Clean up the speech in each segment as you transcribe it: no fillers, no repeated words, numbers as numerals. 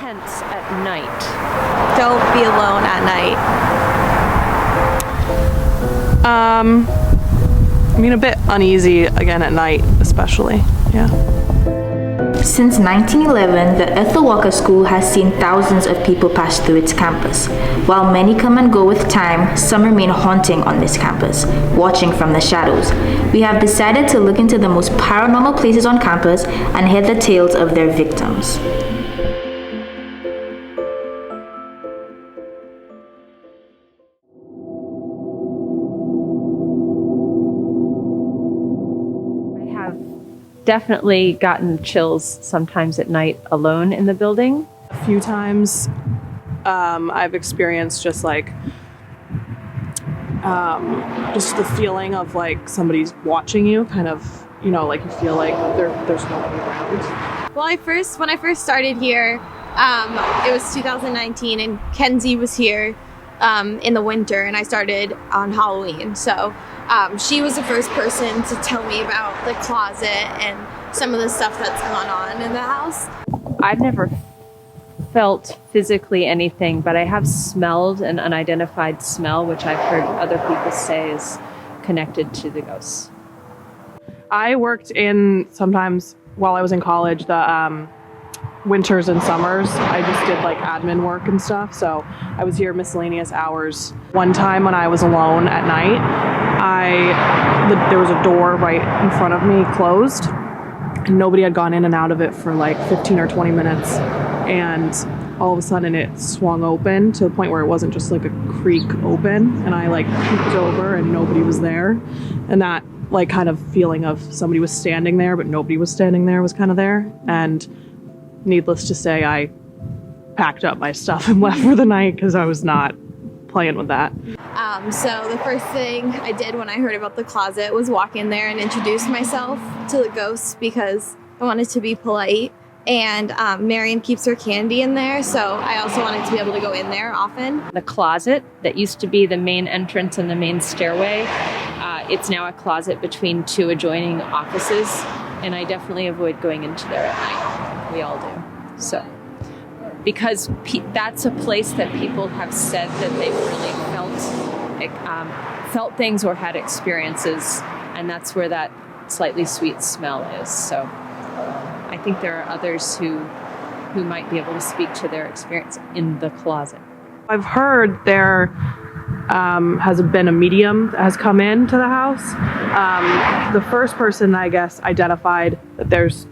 tense at night? Don't be alone at night. I mean, a bit uneasy again at night, especially. Yeah. Since 1911, the Ethel Walker School has seen thousands of people pass through its campus. While many come and go with time, some remain haunting on this campus, watching from the shadows. We have decided to look into the most paranormal places on campus and hear the tales of their victims. Definitely gotten chills sometimes at night alone in the building. A few times I've experienced just like just the feeling of like somebody's watching you, kind of, you know, like you feel like there's nobody around. Well, when I first started here, it was 2019 and Kenzie was here in the winter, and I started on Halloween. So she was the first person to tell me about the closet and some of the stuff that's gone on in the house. I've never felt physically anything, but I have smelled an unidentified smell, which I've heard other people say is connected to the ghosts. I worked in, sometimes while I was in college, the winters and summers, I just did like admin work and stuff. So I was here miscellaneous hours. One time when I was alone at night, there was a door right in front of me closed, and nobody had gone in and out of it for like 15 or 20 minutes. And all of a sudden it swung open to the point where it wasn't just like a creak open. And I like peeked over and nobody was there. And that like kind of feeling of somebody was standing there, but nobody was standing there was kind of there. And needless to say, I packed up my stuff and left for the night because I was not playing with that. So the first thing I did when I heard about the closet was walk in there and introduce myself to the ghosts because I wanted to be polite. And Marion keeps her candy in there, so I also wanted to be able to go in there often. The closet that used to be the main entrance and the main stairway, it's now a closet between two adjoining offices, and I definitely avoid going into there at night. We all do. So, because that's a place that people have said that they've really felt things or had experiences, and that's where that slightly sweet smell is. So I think there are others who might be able to speak to their experience in the closet. I've heard there has been a medium that has come into the house. The first person, I guess, identified that there's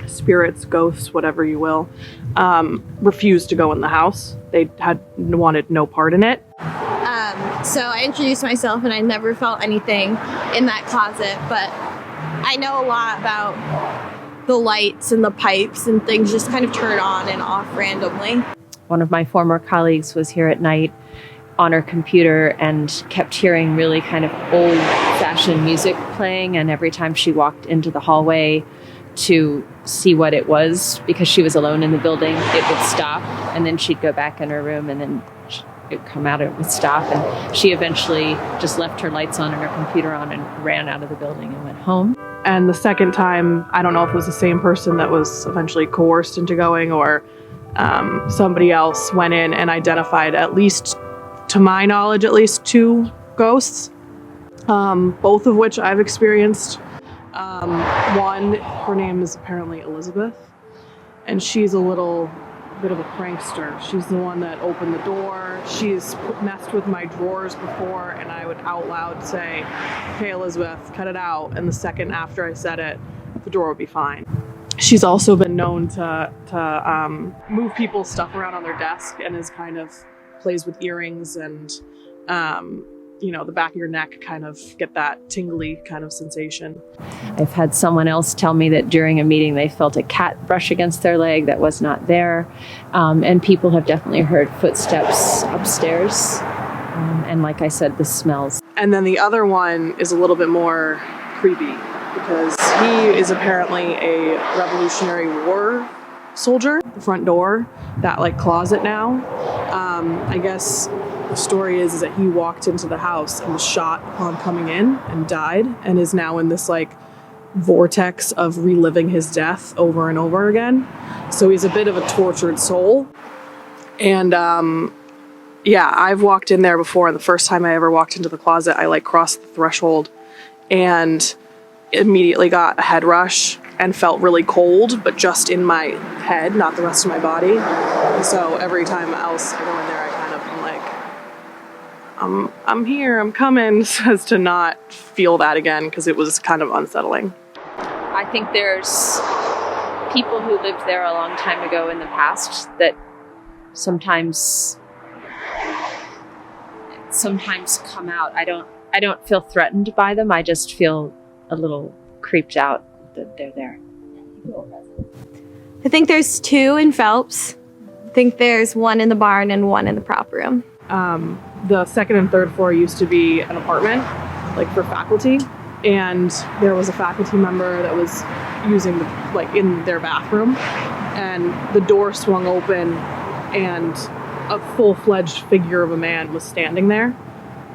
spirits, ghosts, whatever you will, refused to go in the house. They wanted no part in it. So I introduced myself, and I never felt anything in that closet, but I know a lot about the lights and the pipes and things just kind of turn on and off randomly. One of my former colleagues was here at night on her computer and kept hearing really kind of old-fashioned music playing, and every time she walked into the hallway to see what it was, because she was alone in the building, it would stop, and then she'd go back in her room, and then it would come out, it would stop, and she eventually just left her lights on and her computer on and ran out of the building and went home. And the second time, I don't know if it was the same person that was eventually coerced into going, or somebody else went in and identified, at least to my knowledge, at least 2 ghosts, both of which I've experienced. One, her name is apparently Elizabeth, and she's a little bit of a prankster. She's the one that opened the door. She's messed with my drawers before, and I would out loud say, "Hey Elizabeth, cut it out," and the second after I said it, the door would be fine. She's also been known to move people's stuff around on their desk, and is kind of plays with earrings and the back of your neck, kind of get that tingly kind of sensation. I've had someone else tell me that during a meeting they felt a cat brush against their leg that was not there. And people have definitely heard footsteps upstairs. And like I said, the smells. And then the other one is a little bit more creepy because he is apparently a Revolutionary War soldier. The front door, that like closet now. I guess the story is that he walked into the house and was shot upon coming in and died, and is now in this like vortex of reliving his death over and over again. So he's a bit of a tortured soul. And yeah, I've walked in there before, and the first time I ever walked into the closet, I like crossed the threshold and immediately got a head rush and felt really cold, but just in my head, not the rest of my body. So every time else I go in there, I kind of am like, I'm here, I'm coming, so as to not feel that again, because it was kind of unsettling. I think there's people who lived there a long time ago in the past that sometimes come out. I don't feel threatened by them. I just feel a little creeped out that they're there. I think there's 2 in Phelps. I think there's 1 in the barn and 1 in the prop room. The second and third floor used to be an apartment, like for faculty, and there was a faculty member that was using in their bathroom, and the door swung open and a full-fledged figure of a man was standing there,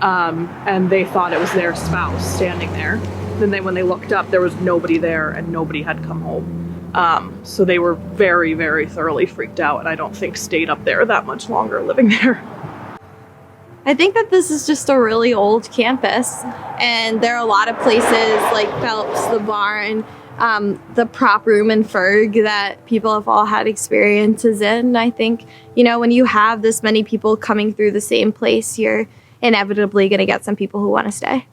and they thought it was their spouse standing there. Then when they looked up, there was nobody there and nobody had come home. So they were very, very thoroughly freaked out, and I don't think stayed up there that much longer living there. I think that this is just a really old campus, and there are a lot of places like Phelps, the barn, the prop room in Ferg that people have all had experiences in. I think, when you have this many people coming through the same place, you're inevitably going to get some people who want to stay.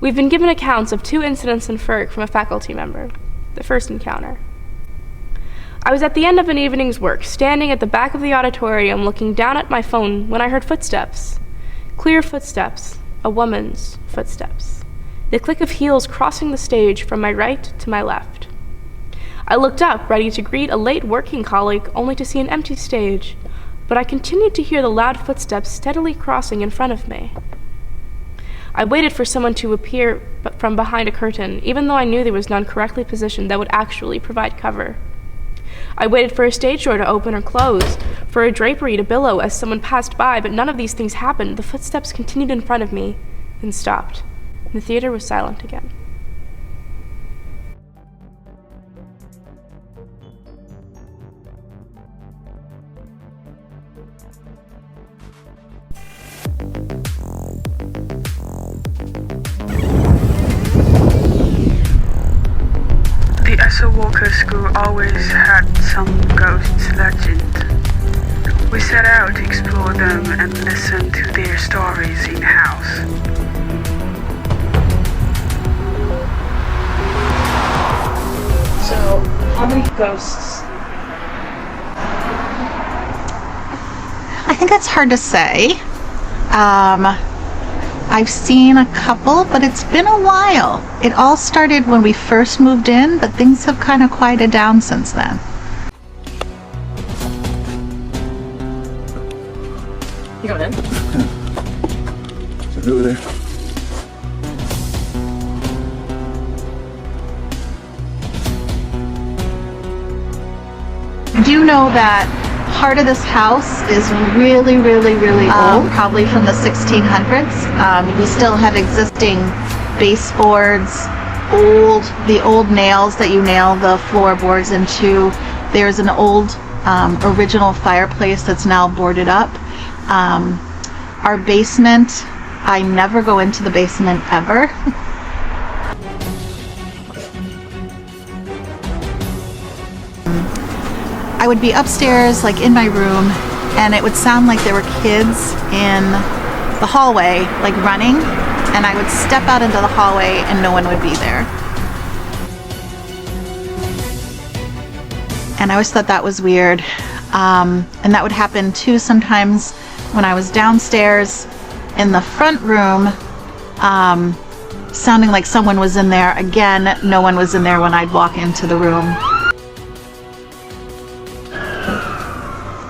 We've been given accounts of 2 incidents in Ferg from a faculty member. The first encounter. I was at the end of an evening's work, standing at the back of the auditorium looking down at my phone when I heard footsteps. Clear footsteps. A woman's footsteps. The click of heels crossing the stage from my right to my left. I looked up, ready to greet a late working colleague, only to see an empty stage, but I continued to hear the loud footsteps steadily crossing in front of me. I waited for someone to appear from behind a curtain, even though I knew there was none correctly positioned that would actually provide cover. I waited for a stage door to open or close, for a drapery to billow as someone passed by, but none of these things happened. The footsteps continued in front of me, then stopped. The theater was silent again. The Ethel Walker School always had some ghost legend. We set out to explore them and listen to their stories in-house. So, how many ghosts? I think that's hard to say. I've seen a couple, but it's been a while. It all started when we first moved in, but things have kind of quieted down since then. You going in? Is it over there? I do know that part of this house is really, really, really old, probably from the 1600s. We still have existing baseboards, the old nails that you nail the floorboards into. There's an old original fireplace that's now boarded up. Our basement, I never go into the basement ever. I would be upstairs, like in my room, and it would sound like there were kids in the hallway, like running, and I would step out into the hallway and no one would be there. And I always thought that was weird. And that would happen too sometimes when I was downstairs in the front room, sounding like someone was in there. Again, no one was in there when I'd walk into the room.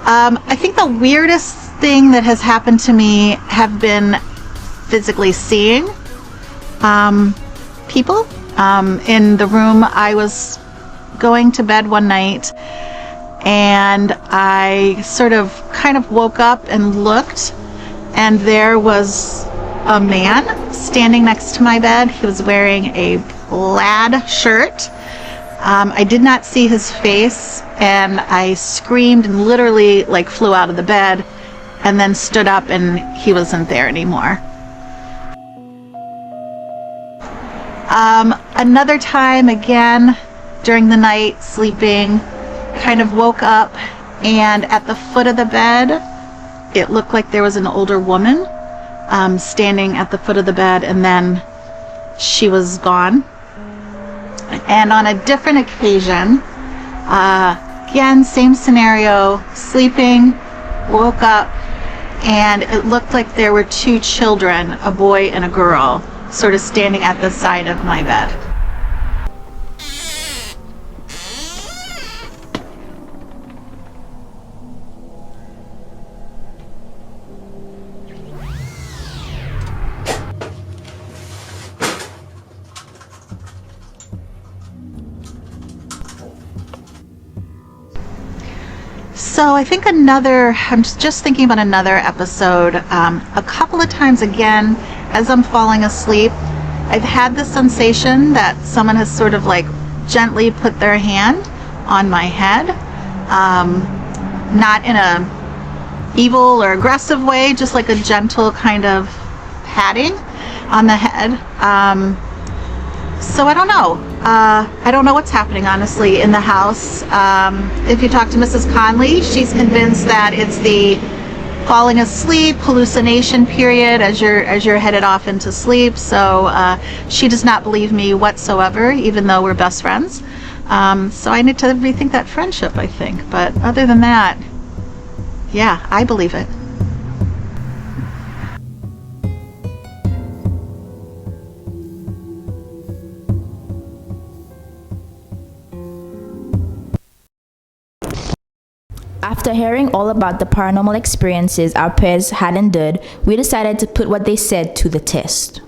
I think the weirdest thing that has happened to me have been physically seeing people. In the room, I was going to bed one night and I sort of kind of woke up and looked, and there was a man standing next to my bed. He was wearing a plaid shirt. I did not see his face, and I screamed and literally like flew out of the bed, and then stood up, and he wasn't there anymore. Another time, again, during the night, sleeping, kind of woke up, and at the foot of the bed, it looked like there was an older woman standing at the foot of the bed, and then she was gone. And on a different occasion, again, same scenario, sleeping, woke up, and it looked like there were two children, a boy and a girl, sort of standing at the side of my bed. So I think I'm just thinking about another episode. A couple of times again, as I'm falling asleep, I've had the sensation that someone has sort of like gently put their hand on my head. Not in a evil or aggressive way, just like a gentle kind of patting on the head. So I don't know. I don't know what's happening, honestly, in the house. If you talk to Mrs. Conley, she's convinced that it's the falling asleep hallucination period as you're headed off into sleep. So she does not believe me whatsoever, even though we're best friends. So I need to rethink that friendship, I think. But other than that, yeah, I believe it. After hearing all about the paranormal experiences our peers had endured, we decided to put what they said to the test.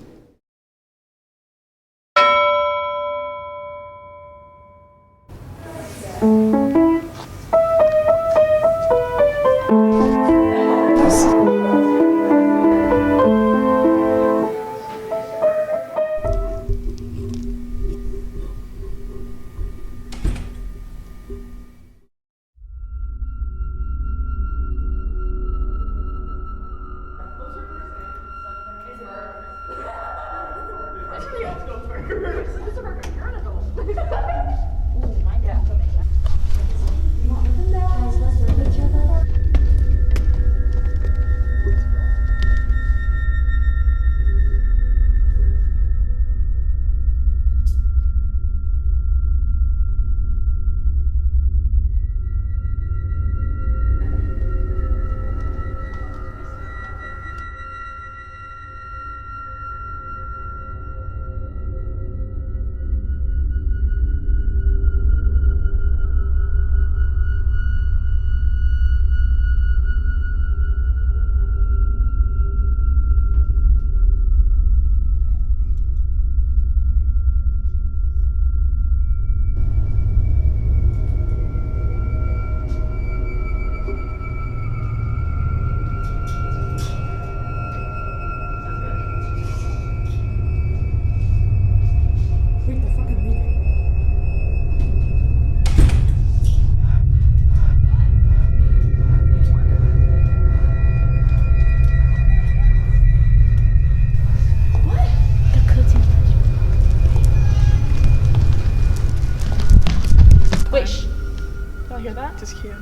Just cute.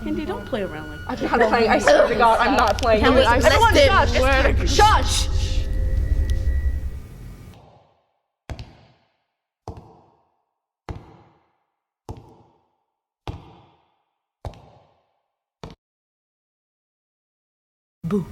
Hindi, don't play around like that. I'm not playing. I swear to God, I'm not playing. Everyone, shush! Shush! Boo.